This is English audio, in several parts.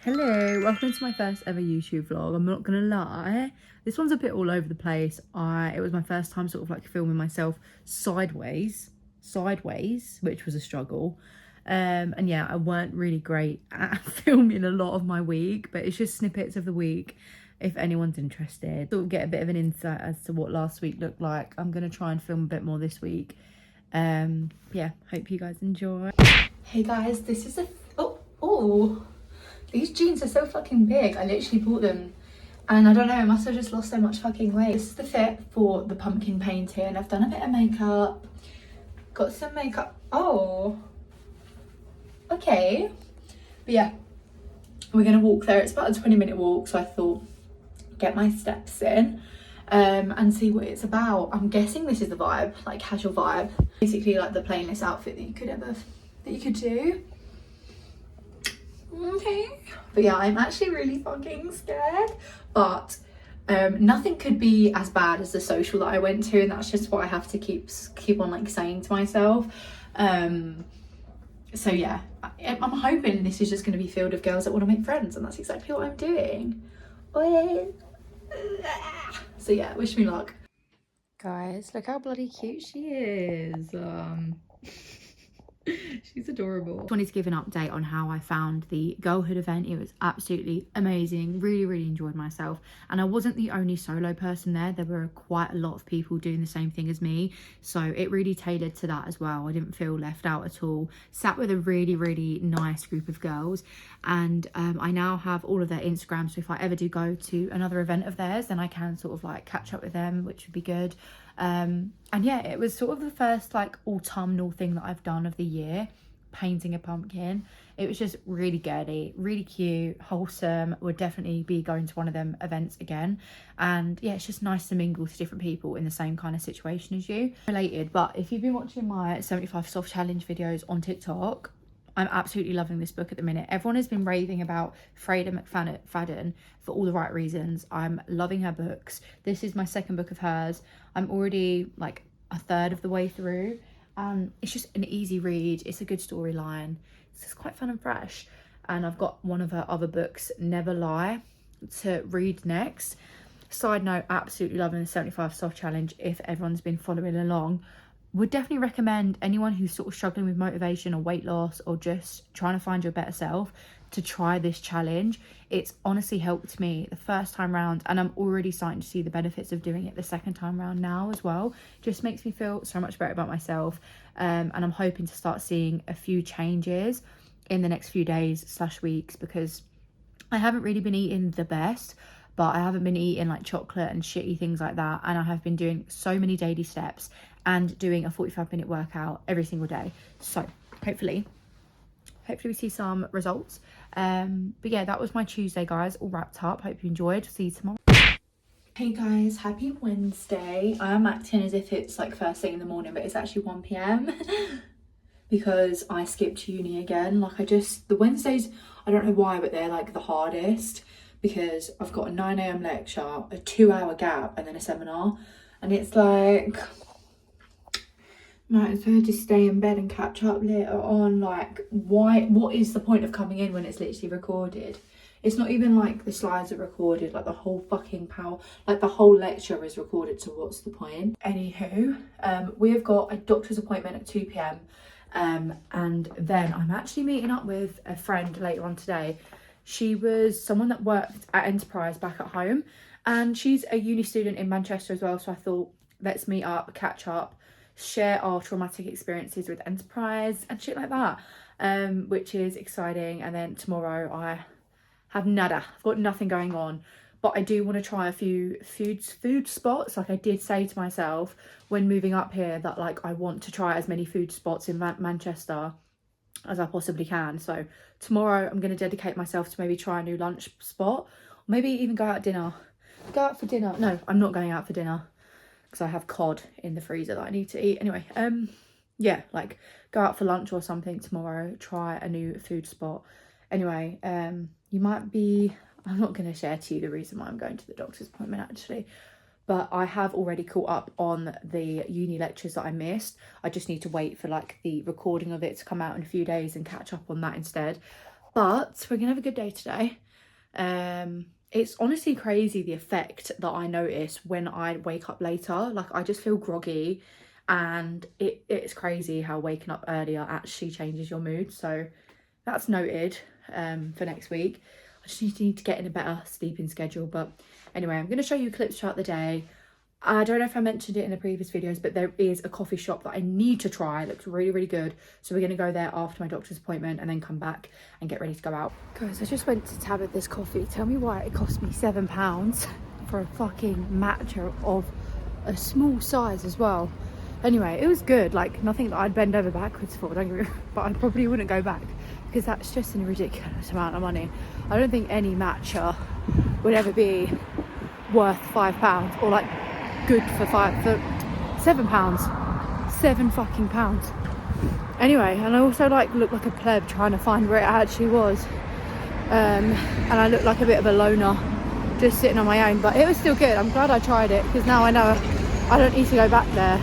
Hello, welcome to my first ever YouTube vlog. I'm not gonna lie, this one's a bit all over the place. It was my first time sort of like filming myself sideways, which was a struggle. And yeah, I weren't really great at filming a lot of my week, but it's just snippets of the week if anyone's interested. Sort of get a bit of an insight as to what last week looked like. I'm gonna try and film a bit more this week. Yeah, hope you guys enjoy. Hey guys, this is these jeans are so fucking big. I literally bought them and I don't know, I must have just lost so much fucking weight. This is the fit for the pumpkin painting. I've done a bit of makeup, got some makeup. Oh, okay. But yeah, we're gonna walk there. It's about a 20-minute walk, so I thought get my steps in and see what it's about. I'm guessing this is the vibe, like casual vibe. Basically like the plainest outfit that you could do. Okay, but yeah, I'm actually really fucking scared, but nothing could be as bad as the social that I went to, and that's just what I have to keep on like saying to myself. So yeah, I'm hoping this is just going to be filled with girls that want to make friends, and that's exactly what I'm doing. So yeah, wish me luck. Guys, look how bloody cute she is. She's adorable. Just wanted to give an update on how I found the girlhood event. It was absolutely amazing. Really enjoyed myself, and I wasn't the only solo person there. There were quite a lot of people doing the same thing as me, so it really tailored to that as well. I didn't feel left out at all. Sat with a really nice group of girls, and I now have all of their Instagram, so if I ever do go to another event of theirs, then I can sort of like catch up with them, which would be good. And yeah, it was sort of the first like autumnal thing that I've done of the year, painting a pumpkin. It was just really girly, really cute, wholesome. Would definitely be going to one of them events again. And yeah, it's just nice to mingle with different people in the same kind of situation as you. Related, but if you've been watching my 75 soft challenge videos on TikTok, I'm absolutely loving this book at the minute. Everyone has been raving about Freida McFadden for all the right reasons. I'm loving her books. This is my second book of hers. I'm already like a third of the way through, and it's just an easy read. It's a good storyline. It's just quite fun and fresh. And I've got one of her other books, Never Lie, to read next. Side note, absolutely loving the 75 soft challenge. If everyone's been following along, would definitely recommend anyone who's sort of struggling with motivation or weight loss or just trying to find your better self to try this challenge. It's honestly helped me the first time round, and I'm already starting to see the benefits of doing it the second time round now as well. Just makes me feel so much better about myself, and I'm hoping to start seeing a few changes in the next few days / weeks, because I haven't really been eating the best, but I haven't been eating like chocolate and shitty things like that, and I have been doing so many daily steps and doing a 45-minute workout every single day. So hopefully we see some results. But yeah, that was my Tuesday, guys, all wrapped up. Hope you enjoyed. See you tomorrow. Hey guys, happy Wednesday. I am acting as if it's like first thing in the morning, but it's actually 1 p.m. because I skipped uni again. Like the Wednesdays, I don't know why, but they're like the hardest, because I've got a 9 a.m. lecture, a 2-hour gap, and then a seminar, and it's like, might as well just stay in bed and catch up later on. Like, what is the point of coming in when it's literally recorded? It's not even like the slides are recorded, like the whole fucking like the whole lecture is recorded, so what's the point? Anywho, we have got a doctor's appointment at 2 p.m. And then I'm actually meeting up with a friend later on today. She was someone that worked at Enterprise back at home, and she's a uni student in Manchester as well, so I thought, let's meet up, catch up, share our traumatic experiences with Enterprise and shit like that, which is exciting. And then tomorrow I have nada. I've got nothing going on, but I do want to try a few food spots. Like I did say to myself when moving up here that like I want to try as many food spots in Manchester as I possibly can. So tomorrow I'm going to dedicate myself to maybe try a new lunch spot, maybe even go out for dinner. No, I'm not going out for dinner, because I have cod in the freezer that I need to eat. Anyway, yeah, like go out for lunch or something tomorrow, try a new food spot. Anyway, you might be, I'm not going to share to you the reason why I'm going to the doctor's appointment actually, but I have already caught up on the uni lectures that I missed. I just need to wait for like the recording of it to come out in a few days and catch up on that instead. But we're gonna have a good day today. It's honestly crazy the effect that I notice when I wake up later. Like, I just feel groggy, and it's crazy how waking up earlier actually changes your mood. So that's noted for next week. I just need to get in a better sleeping schedule. But anyway, I'm going to show you clips throughout the day. I don't know if I mentioned it in the previous videos, but there is a coffee shop that I need to try. It looks really, really good. So we're going to go there after my doctor's appointment and then come back and get ready to go out. Guys, I just went to tab at this coffee. Tell me why it cost me £7 for a fucking matcha of a small size as well. Anyway, it was good. Like, nothing that I'd bend over backwards for, don't get me wrong, but I probably wouldn't go back because that's just a ridiculous amount of money. I don't think any matcha would ever be worth £5 or like good for £7. £7 fucking. Anyway, and I also like look like a pleb trying to find where it actually was, and I look like a bit of a loner just sitting on my own, but it was still good. I'm glad I tried it because now I know I don't need to go back there.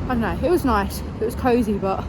I don't know, it was nice, it was cozy, but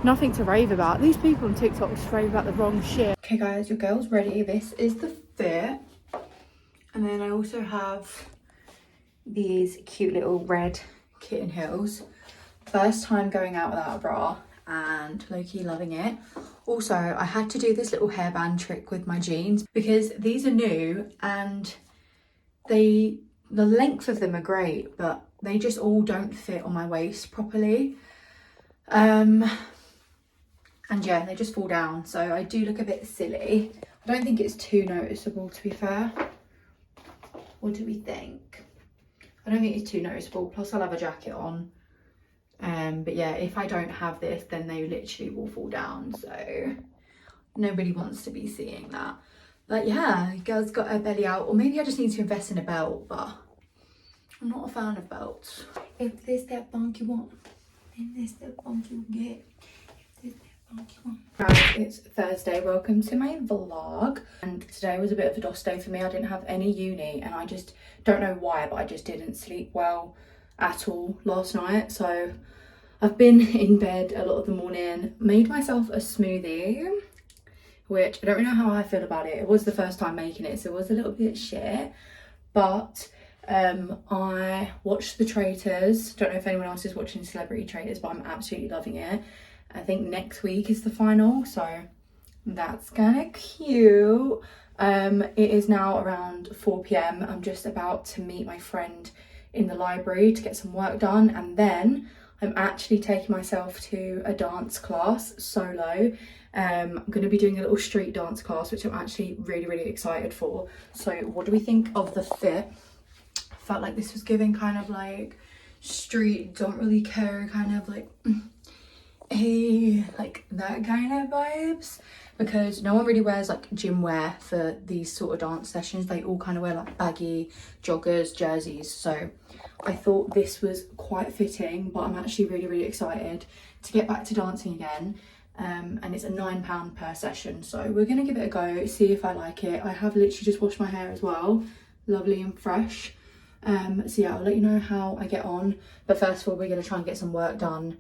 nothing to rave about. These people on TikTok just rave about the wrong shit. Okay guys, your girl's ready. This is the fit, and then I also have these cute little red kitten heels. First time going out without a bra and low-key loving it. Also, I had to do this little hairband trick with my jeans because these are new and the length of them are great, but they just all don't fit on my waist properly. And yeah, they just fall down, so I do look a bit silly. I don't think it's too noticeable, to be fair. What do we think? I don't think it's too noticeable, plus I'll have a jacket on. But yeah, if I don't have this, then they literally will fall down, so nobody wants to be seeing that. But yeah, girl's got her belly out, or maybe I just need to invest in a belt, but I'm not a fan of belts. If this that bunk you want, then this the bunk you get. If this that bunk you want. Right, it's Thursday. Welcome to my vlog. And today was a bit of a DOS day for me. I didn't have any uni, and I just don't know why, but I just didn't sleep well at all last night. So I've been in bed a lot of the morning, made myself a smoothie, which I don't really know how I feel about it. It was the first time making it, so it was a little bit shit, but I watched The Traitors. Don't know if anyone else is watching Celebrity Traitors, but I'm absolutely loving it. I think next week is the final, so that's kind of cute. It is now around 4 p.m. I'm just about to meet my friend in the library to get some work done, and then I'm actually taking myself to a dance class solo. I'm going to be doing a little street dance class, which I'm actually really, really excited for. So what do we think of the fit? Felt like this was giving kind of like street, don't really care, kind of like, hey, like that kind of vibes. Because no one really wears like gym wear for these sort of dance sessions. They all kind of wear like baggy joggers, jerseys. So I thought this was quite fitting, but I'm actually really, really excited to get back to dancing again. And it's a £9 per session, so we're gonna give it a go, see if I like it. I have literally just washed my hair as well, lovely and fresh. So yeah, I'll let you know how I get on, but first of all we're gonna try and get some work done.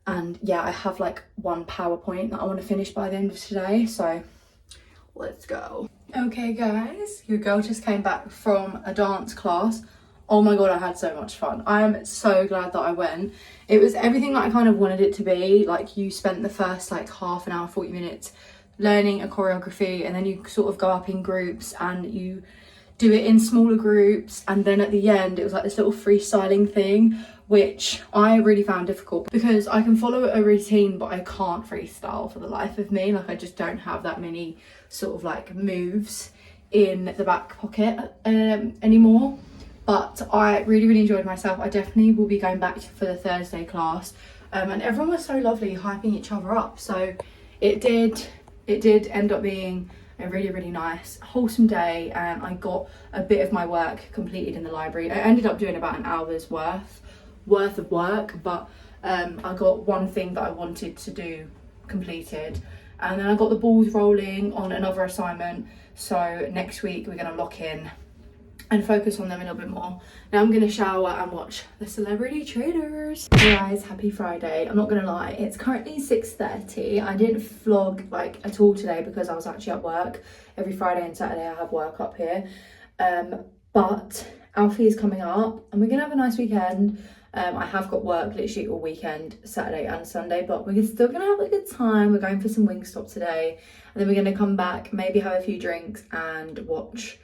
And yeah, I have like one PowerPoint that I want to finish by the end of today, so let's go. Okay guys, your girl just came back from a dance class. Oh my god, I had so much fun. I am so glad that I went. It was everything that I kind of wanted it to be. Like, you spent the first like half an hour, 40 minutes learning a choreography, and then you sort of go up in groups and you do it in smaller groups, and then at the end it was like this little freestyling thing, which I really found difficult because I can follow a routine but I can't freestyle for the life of me. Like, I just don't have that many sort of like moves in the back pocket anymore. But I really, really enjoyed myself. I definitely will be going back for the Thursday class, and everyone was so lovely, hyping each other up. So it did end up being a really, really nice, wholesome day, and I got a bit of my work completed in the library. I ended up doing about an hour's worth of work, but I got one thing that I wanted to do completed, and then I got the balls rolling on another assignment. So next week we're going to lock in and focus on them a little bit more. Now I'm gonna shower and watch The Celebrity Traders. Hey guys, happy Friday. I'm not gonna lie, it's currently 6:30. I didn't vlog like at all today because I was actually at work. Every Friday and Saturday I have work up here. But Alfie is coming up and we're gonna have a nice weekend. I have got work literally all weekend, Saturday and Sunday, but we're still gonna have a good time. We're going for some Wingstop today, and then we're gonna come back, maybe have a few drinks and watch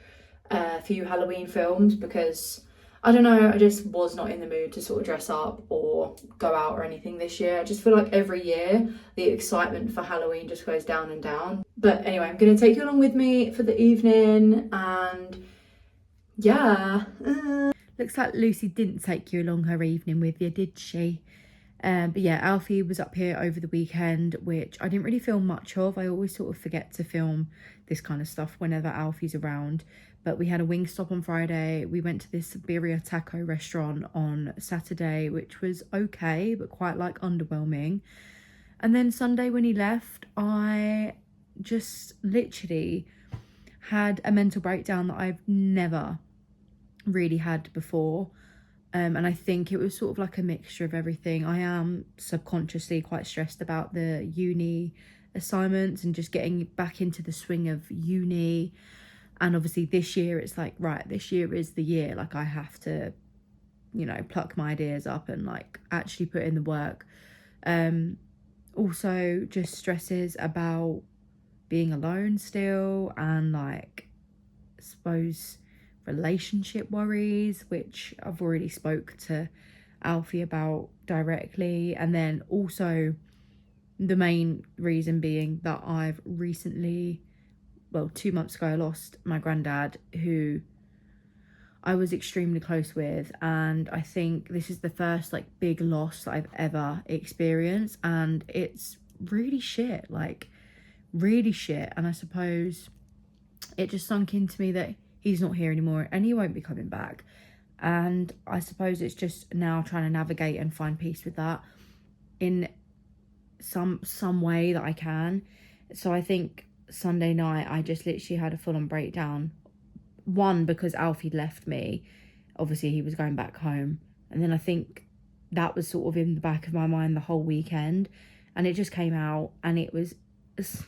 a few Halloween films, because I don't know, I just was not in the mood to sort of dress up or go out or anything this year. I just feel like every year the excitement for Halloween just goes down and down. But anyway, I'm gonna take you along with me for the evening, and yeah. Looks like Lucy didn't take you along her evening with you, did she? But yeah, Alfie was up here over the weekend, which I didn't really film much of. I always sort of forget to film this kind of stuff whenever Alfie's around. But we had a Wingstop on Friday. We went to this birria taco restaurant on Saturday, which was okay, but quite like underwhelming. And then Sunday when he left, I just literally had a mental breakdown that I've never really had before. And I think it was sort of like a mixture of everything. I am subconsciously quite stressed about the uni assignments and just getting back into the swing of uni. And obviously this year it's like, right, this year is the year. Like I have to, you know, pluck my ideas up and like actually put in the work. Also just stresses about being alone still, and like I suppose relationship worries, which I've already spoke to Alfie about directly. And then also the main reason being that I've recently, well, 2 months ago, I lost my granddad, who I was extremely close with, and I think this is the first like big loss that I've ever experienced, and it's really shit, like really shit. And I suppose it just sunk into me that he's not here anymore and he won't be coming back. And I suppose it's just now trying to navigate and find peace with that in some way that I can. So I think Sunday night I just literally had a full-on breakdown. One, because Alfie left me. Obviously he was going back home. And then I think that was sort of in the back of my mind the whole weekend. And it just came out, and it was,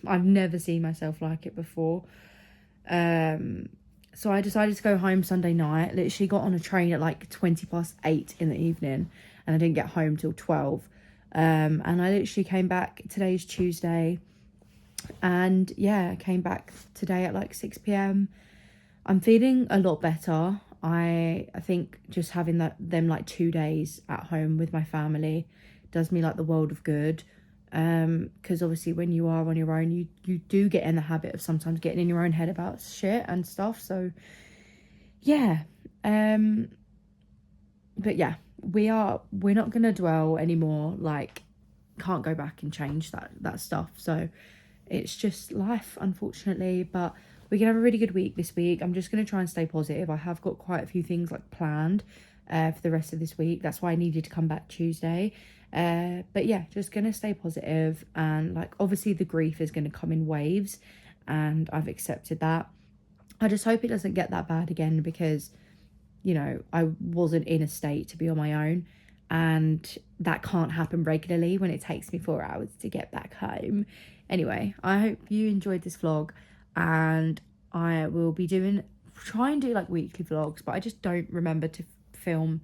I've never seen myself like it before. So I decided to go home Sunday night. Literally got on a train at like 8:20 in the evening, and I didn't get home till 12. And I literally came back, today's Tuesday, and yeah, came back today at like 6 p.m. I'm feeling a lot better. I think just having them like 2 days at home with my family does me like the world of good. Because obviously when you are on your own, you do get in the habit of sometimes getting in your own head about shit and stuff. So yeah, but yeah, we're not gonna dwell anymore. Like, can't go back and change that stuff. So it's just life, unfortunately. But we're gonna have a really good week this week. I'm just gonna try and stay positive. I have got quite a few things like planned for the rest of this week. That's why I needed to come back Tuesday. But yeah, just gonna stay positive, and like obviously the grief is gonna come in waves, and I've accepted that. I just hope it doesn't get that bad again, because you know I wasn't in a state to be on my own, and that can't happen regularly when it takes me 4 hours to get back home. Anyway, I hope you enjoyed this vlog, and I will be try and do like weekly vlogs, but I just don't remember to film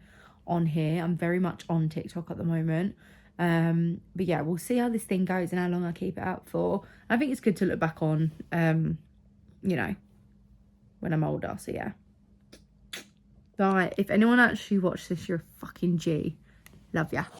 on here. I'm very much on TikTok at the moment. But yeah, we'll see how this thing goes and how long I keep it out for. I think it's good to look back on, you know, when I'm older. So yeah. But if anyone actually watched this, you're a fucking G. Love ya.